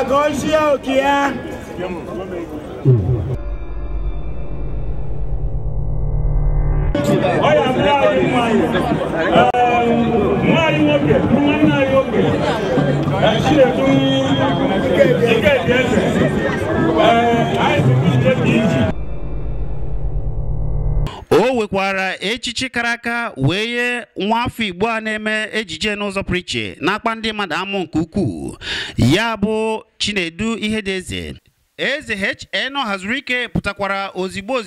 Agonshia Okia. O wekwara echichi karaka weye nwafọ Igbo a na-eme ejije n'ụzọ priche na-akpa ndị mmadụ amụ nke ukwuu ya bụ Chinedu Ihedeze. Eze HN Ọhazurike pụtakwara ozigbo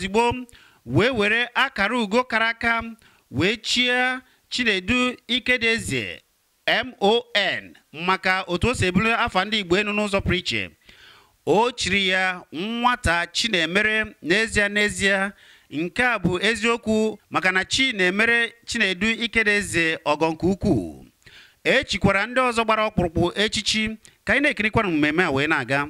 wee were akara ugo karaka wee chie Chinedu Ihedeze MON maka otu o si ebuli afa ndị Igbo enu n'ụzọ priche. O chiri ya nwata Chinemere n'ezie nke a bụ eziokwu maka na Chinemere Chinedu Ihedeze ọgọ nke ukwuu. Echikwara ndị ọzọ gbara ọkpụrụkpụ echichi ka anyị na-ekirikwa mmemme a wee na-aga.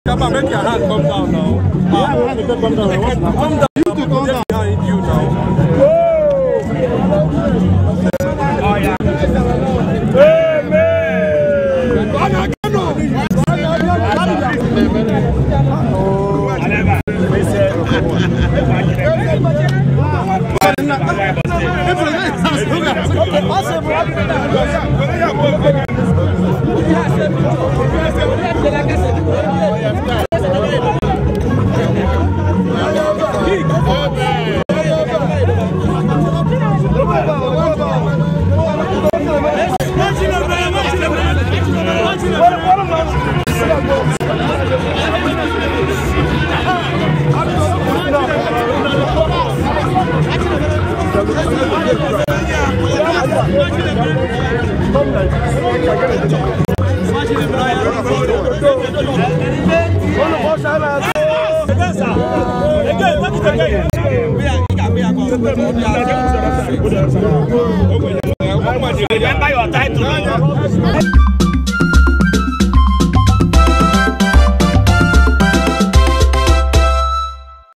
Come on, make your hand come down now. Come down. You to come down behind you now. Oh yeah. Remember your title.